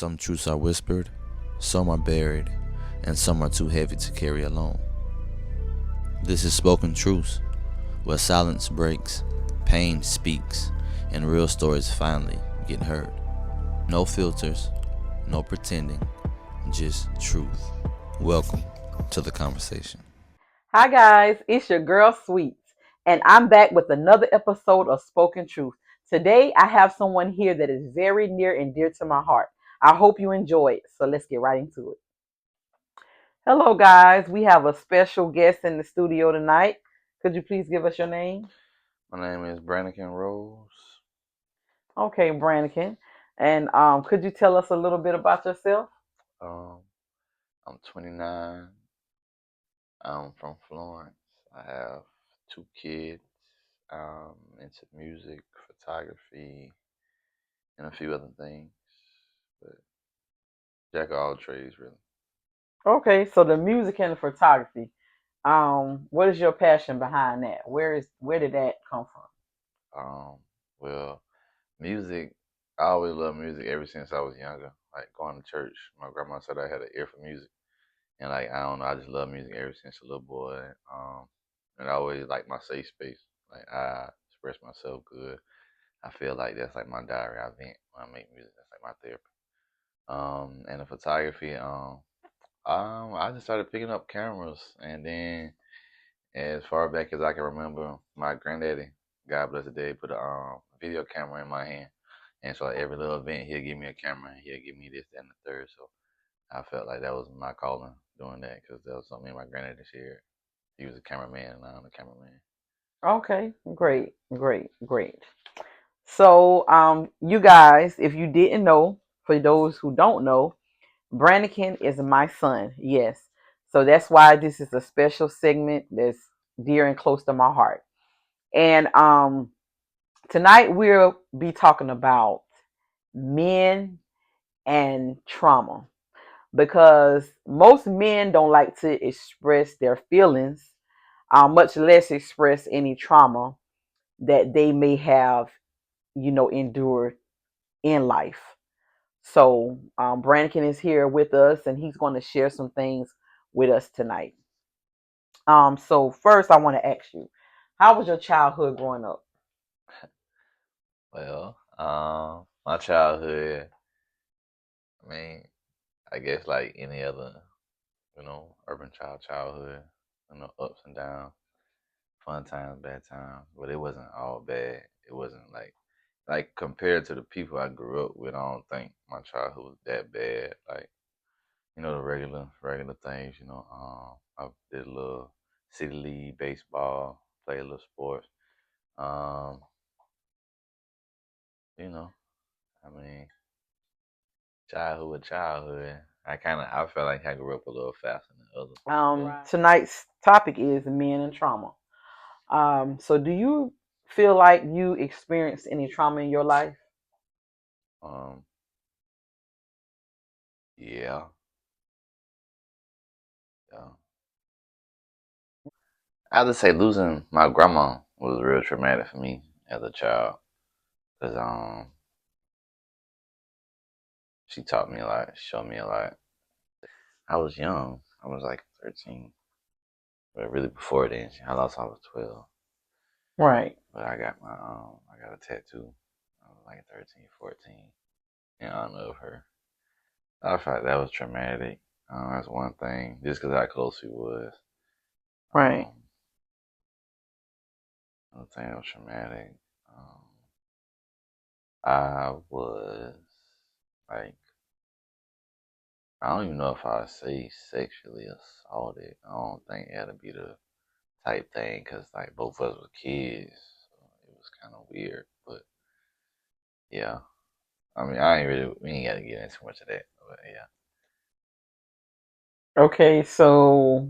Some truths are whispered, some are buried, and some are too heavy to carry alone. This is Spoken Truths, where silence breaks, pain speaks, and real stories finally get heard. No filters, no pretending, just truth. Welcome to the conversation. Hi guys, it's your girl Sweets, and I'm back with another episode of Spoken Truth. Today I have someone here that is very near and dear to my heart. I hope you enjoy it. So let's get right into it. Hello guys, we have a special guest in the studio tonight. Could you please give us your name? My name is Brannigan Rose. Okay, Brannigan. And could you tell us a little bit about yourself? Um, I'm 29. I'm from Florence. I have two kids. Into music, photography, and a few other things. But jack of all trades, really. Okay, so the music and the photography. What is your passion behind that? Where did that come from? Um, well, music. I always loved music ever since I was younger. Like going to church, my grandma said I had an ear for music, and like I don't know, I just love music ever since a little boy. And I always like my safe space. Like I express myself good. I feel like that's like my diary. I vent when I make music. That's like my therapy. And the photography. I just started picking up cameras, and then as far back as I can remember, my granddaddy, God bless the day, put a video camera in my hand. And so like, every little event, he'll give me a camera and he'll give me this, that, and the third. So I felt like that was my calling doing that because that was something my granddaddy shared. He was a cameraman and I'm a cameraman. Okay, great, great, great. So, you guys, if you didn't know, for those who don't know, Brannigan is my son. Yes. So that's why this is a special segment that's dear and close to my heart. And tonight we'll be talking about men and trauma because most men don't like to express their feelings, much less express any trauma that they may have, endured in life. So Brannigan is here with us, and he's going to share some things with us tonight. So first, I want to ask you, how was your childhood growing up? Well, my childhood, I mean, I guess like any other, urban childhood, ups and downs, fun times, bad times, but it wasn't all bad. It wasn't like compared to the people I grew up with, I don't think my childhood was that bad. Like, the regular things, I did a little city league baseball, played a little sports. Um, you know, I mean, childhood with childhood. I felt like I grew up a little faster than others. Right. Tonight's topic is men and trauma. So do you feel like you experienced any trauma in your life? Um, yeah, yeah. I have to say losing my grandma was real traumatic for me as a child because she taught me a lot, showed me a lot. I was young. I was like 13. But really before then, I lost I was 12. Right. But I got a tattoo. I was like 13, 14 in honor of her. I felt that was traumatic. That's one thing. Just because how close we was. Right. Um, Another thing that was traumatic. Um, I was like, I don't even know if I say sexually assaulted. I don't think that'd be the type thing because like both of us were kids. So it was kind of weird. But yeah, I mean, we ain't got to get into too much of that. But yeah. Okay, so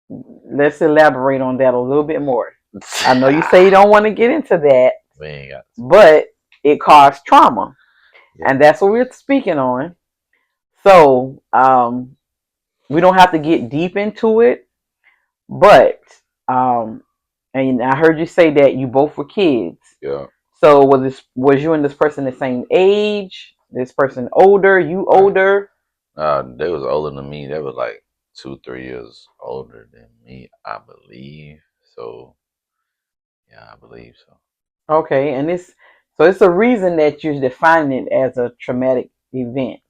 let's elaborate on that a little bit more. I know you say you don't want to get into that, We ain't got to. but it caused trauma, Yeah. and that's what we're speaking on. So, we don't have to get deep into it, but um, and I heard you say that you both were kids. Yeah. So was you and this person the same age? This person older, you Right. older? They was older than me. They was like 2, 3 years older than me, I believe. So yeah, I believe so. Okay, and this so it's a reason that you're defining it as a traumatic event.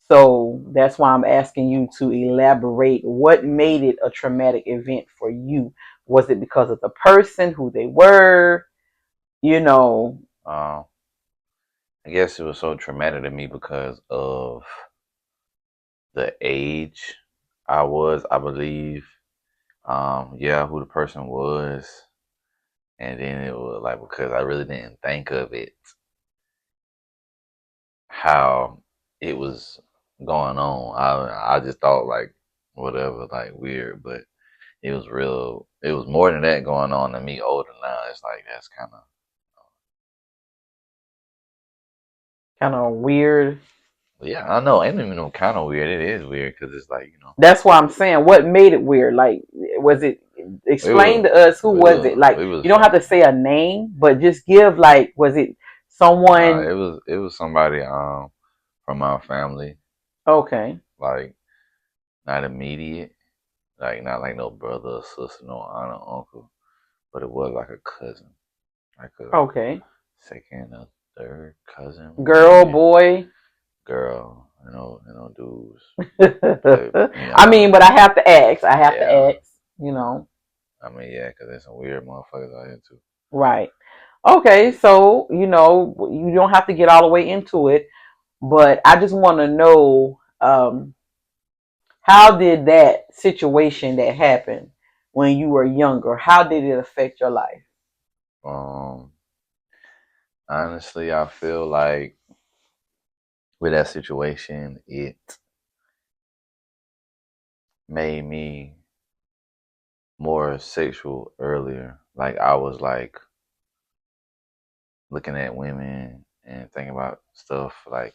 So that's why I'm asking you to elaborate what made it a traumatic event for you. Was it because of the person, who they were, you know? Um, I guess it was so traumatic to me because of the age I was, I believe. Yeah, who the person was, and then it was like because I really didn't think of it how it was going on. I just thought like whatever, like weird, but it was real. It was more than that going on than me older now. It's like that's kind of Kind of weird. yeah. I know. I don't even know. Kind of weird. It is weird because it's like That's why I'm saying what made it weird. Like, was it? it Explain was to us who was it. Like, it was you don't have to say a name, but just give like, was it nah. someone? It was somebody from our family, Okay, like not immediate, like not like no brother or sister, no aunt or uncle, but it was like a cousin, like a okay. second or third cousin Girl, maybe. boy. Girl, dudes. But I mean, but I have to ask. I have to yeah, ask. You know, I mean, yeah, because there's some weird motherfuckers out here too. right? Okay, so you don't have to get all the way into it, but I just want to know how did that situation that happened when you were younger, how did it affect your life? Um, Honestly, I feel like with that situation, it made me more sexual earlier. Like I was like looking at women and thinking about stuff like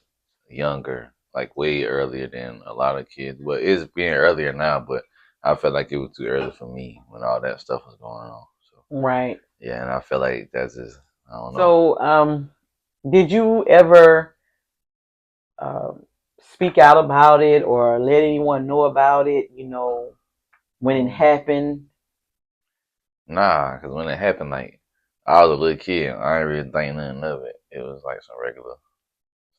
younger, like way earlier than a lot of kids. But it's being earlier now, but I felt like it was too early for me when all that stuff was going on. So Right. yeah, and I feel like that's just I don't know. So, did you ever um, speak out about it or let anyone know about it? When it Um, happened. Nah, because when it happened, like I was a little kid, I didn't really think nothing of it. It was like some regular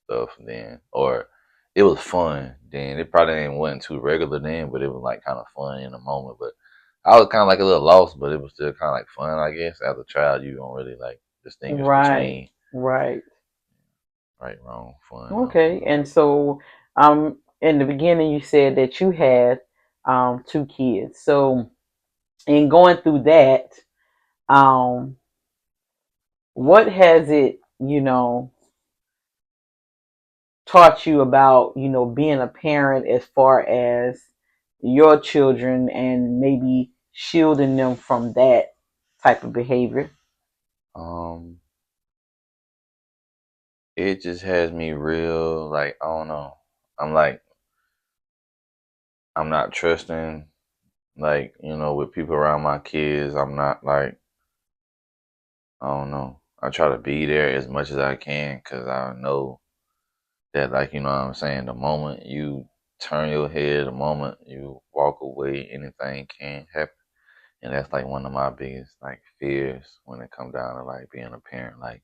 stuff then, or it was fun then. It probably ain't wasn't too regular then, but it was like kind of fun in the moment. But I was kind of like a little lost, but it was still kind of like fun, I guess. As a child, you don't really like distinguish Right. between Right. right, wrong, fun. I don't Okay. know. And so, in the beginning, you said that you had two kids. So, in going through that, um, what has it, taught you about, being a parent as far as your children and maybe shielding them from that type of behavior? Um, it just has me real like I don't know. I'm like I'm not trusting like with people around my kids. I'm not like I don't know. I try to be there as much as I can because I know that, like, you know what I'm saying, the moment you turn your head, the moment you walk away, anything can happen. And that's like one of my biggest like fears when it comes down to like being a parent, like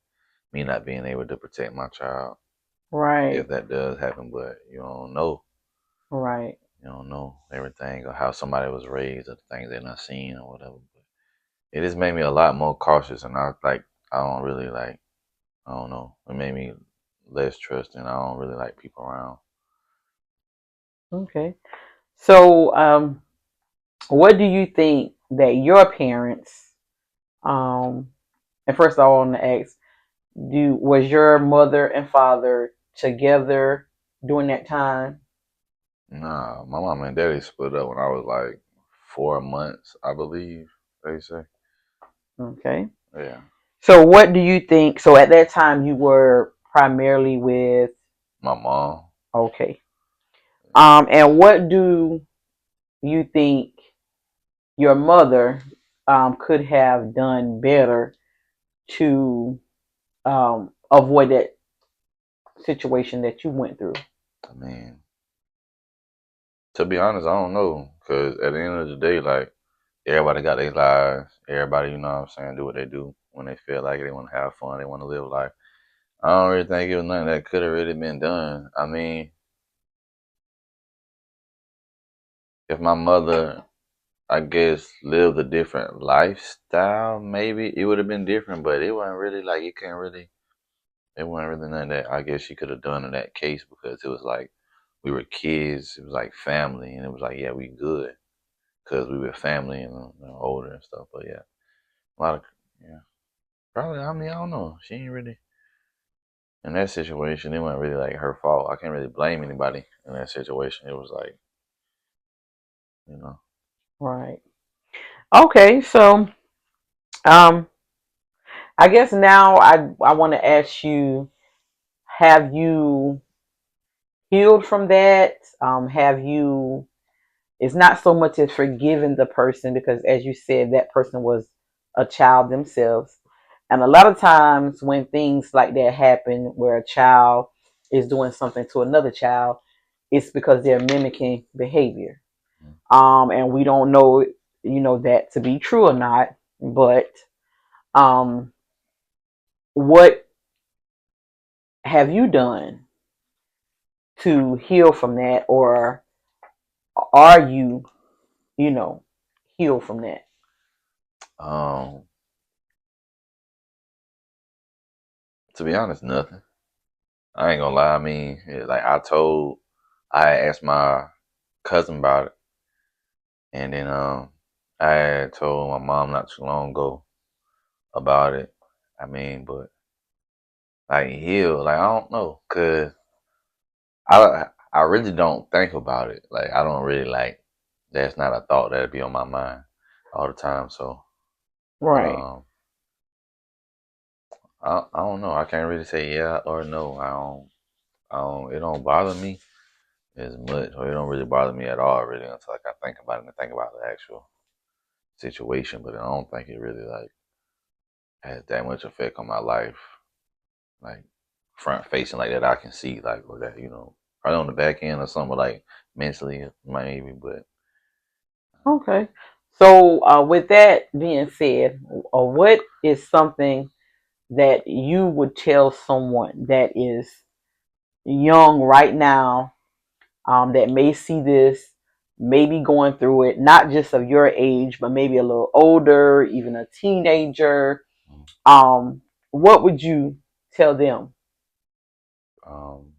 me not being able to protect my child if Right. that does happen. But Right. you don't know everything or how somebody was raised or the things they're not seeing or whatever. But it just made me a lot more cautious, and I don't really like I don't know. It made me less trusting. I don't really like people around. Okay. So, what do you think that your parents, um, and first of all, I want to ask, was your mother and father together during that time? Nah, my mom and daddy split up when I was like 4 months, I believe they say. Okay. Yeah, So, what do you think? So, at that time, you were primarily with, my mom. okay. And what do you think your mother could have done better to avoid that situation that you went through? I mean, to be honest, I don't know, cause at the end of the day, like everybody got their lives. Everybody, you know what I'm saying, do what they do when they feel like it. They want to have fun. They want to live life. I don't really think it was nothing that could have really been done. I mean, if my mother, I guess, lived a different lifestyle, maybe it would have been different. But it wasn't really like it can't really. It wasn't really nothing that I guess she could have done in that case because it was like we were kids. It was like family, and it was like, yeah, we good because we were family and older and stuff. But yeah, a lot of yeah, probably. I mean, I don't know. She ain't really in that situation. It wasn't really like her fault. I can't really blame anybody in that situation. It was like, you know. Right. Okay, so um, I guess now I want to ask you: have you healed from that? Have you? It's not so much as forgiving the person because, as you said, that person was a child themselves. And a lot of times, when things like that happen, where a child is doing something to another child, it's because they're mimicking behavior. And we don't know, that to be true or not. But um, what have you done to heal from that, or are you, you know, healed from that? Um, to be honest, nothing. I ain't gonna lie. I mean, like I asked my cousin about it, and then I had told my mom not too long ago about it. I mean, but like heal, like I don't know, cause I really don't think about it. Like I don't really like. That's not a thought that'd be on my mind all the time. So, Right. um, I don't know. I can't really say yeah or no. I don't. It don't bother me as much, or it don't really bother me at all, really, until like I think about it and think about the actual situation. But I don't think it really like has that much effect on my life, like front facing like that. I can see like or that probably on the back end or something like mentally maybe, but Okay. So, with that being said, what is something that you would tell someone that is young right now, that may see this, maybe going through it, not just of your age, but maybe a little older, even a teenager? Um, what would you tell them? um,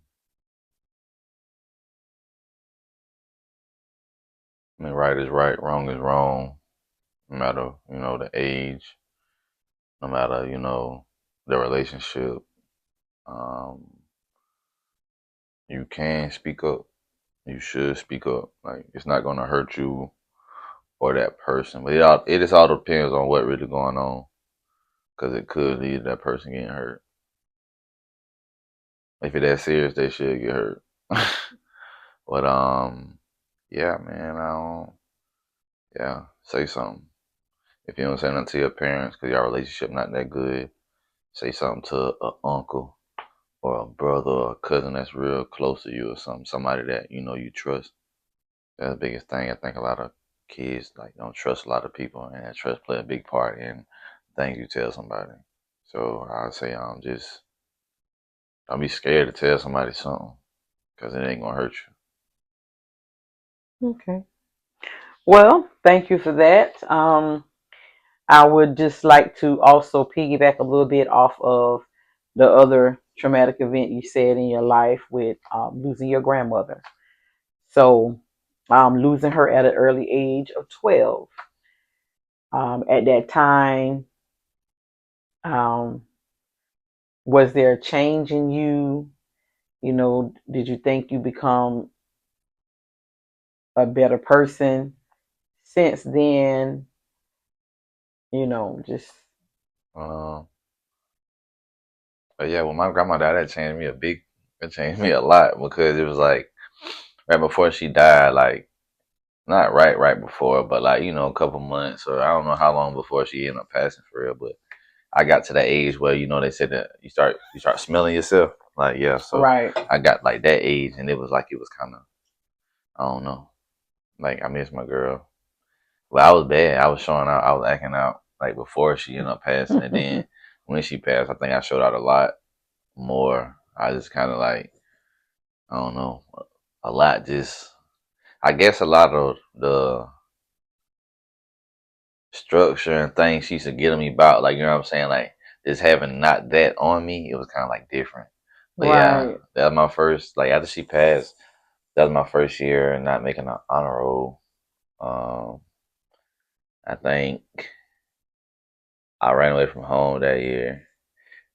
I mean, right is right, wrong is wrong, no matter the age, no matter the relationship. Um, you can speak up. You should speak up. Like it's not gonna hurt you or that person, but it just all depends on what really going on, because it could lead to that person getting hurt. If it's that serious, they should get hurt. But yeah, man, I don't. Yeah, say something. If you don't say nothing to your parents because your relationship not that good, say something to an uncle or a brother or a cousin that's real close to you or something. Somebody that you trust. That's the biggest thing. I think a lot of kids like don't trust a lot of people, and that trust play a big part in things you tell somebody. So I say, just don't be scared to tell somebody something because it ain't gonna hurt Okay. Well, thank you for that. I would just like to also piggyback a little bit off of the other traumatic event you said in your life with losing your grandmother. So, losing her at an early age of 12. At that time, um, was there a change in you? Did you think you become a better person since then? Just you. But yeah, when my grandma died, it changed me a lot because it was like right before she died, like not right before, but like a couple months or I don't know how long before she ended up passing for real. But I got to that age where they said that you start smelling yourself. Like yeah, so Right. I got like that age, and it was like it was kind of I don't know. Like I miss my girl. Well, I was bad. I was showing out. I was acting out like before she ended up passing, and then when she passed, I think I showed out a lot more. I just kind of like I don't know, a lot. Just I guess a lot of the structure and things she used to get on me about, like you know what I'm saying, like just having not that on me, it was kind of like different. But yeah, Right. that was my first. Like after she passed, that was my first year not making an honor roll. Um, I think I ran away from home that year.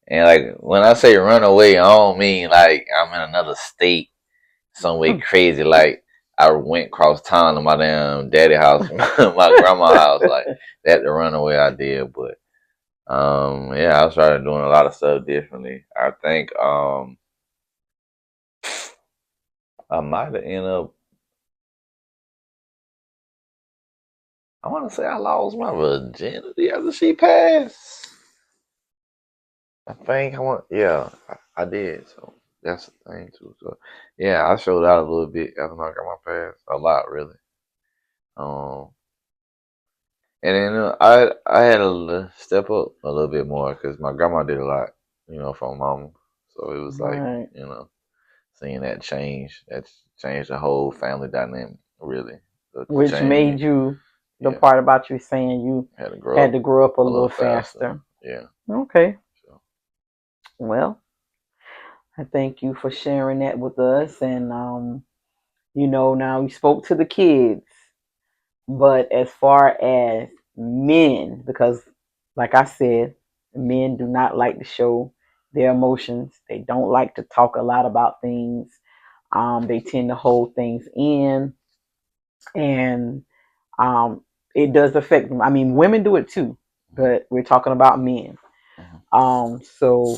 And like when I say run away, I don't mean like I'm in another state some way crazy. Like I went across town to my damn daddy house, my grandma house. Like that the runaway I did. But yeah, I started doing a lot of stuff differently. I think I might have ended up. I want to say I lost my virginity after she passed. I think I want. Yeah, I did. So that's the thing too. So yeah, I showed out a little bit after I got my pass. A lot really. Um, and then I had to step up a little bit more because my grandma did a lot, for mama. So it was like, Right. seeing that change, that changed the whole family dynamic. Really, the Which made change. you the Yeah, part about you saying you had to grow had up to grow up a a little little faster. faster. Yeah. Okay. So Well, I thank you for sharing that with us. And now we spoke to the kids, but as far as men, because like I said, men do not like to show their emotions. They don't like to talk a lot about things. They tend to hold things in, and um, it does affect them. I mean, women do it too, but we're talking about men. mhm. So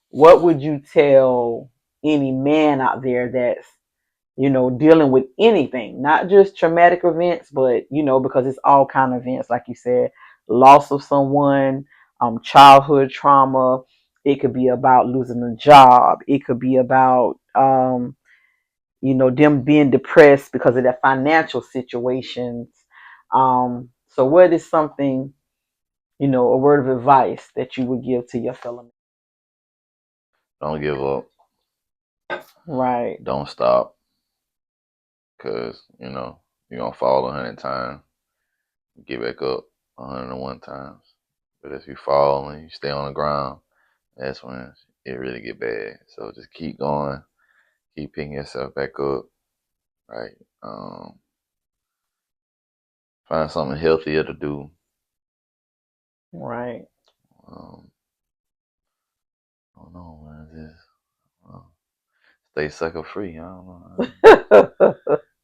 what would you tell any man out there that's dealing with anything, not just traumatic events, but because it's all kind of events, like you said, loss of someone, childhood trauma. It could be about losing a job. It could be about them being depressed because of their financial situations. So what is something, a word of advice that you would give to your fellow man? Don't give up. Right. Don't stop. Cause you're gonna fall 100 times. Get back up 101 times. But if you fall and you stay on the ground, that's when it really get bad. So just keep going, keep picking yourself back up, right? Find something healthier to do. Right. Um, I don't know, man. Just stay sucker free. I don't know.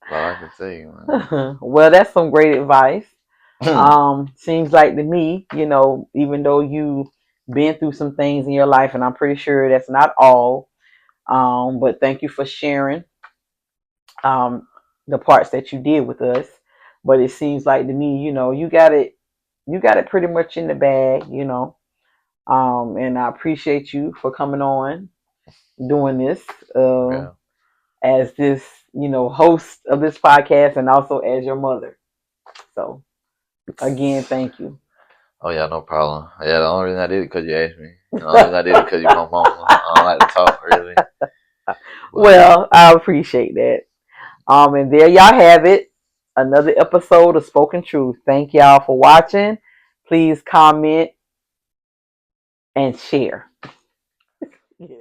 That's all I can say, Well, that's some great advice. man. Seems like to me, even though you been through some things in your life, and I'm pretty sure that's not all. But thank you for sharing um the parts that you did with us. But it seems like to me, you got it pretty much in the bag. And I appreciate you for coming on doing this Yeah. as this, host of this podcast and also as your mother. So again, thank you. Oh yeah, no problem. Yeah, the only reason I did it because you asked me. The only reason I did it because you're my mama. I don't like to talk really, but Well, I appreciate that. And there y'all have it. Another episode of Spoken Truth. Thank y'all for watching. Please comment and share. Yeah.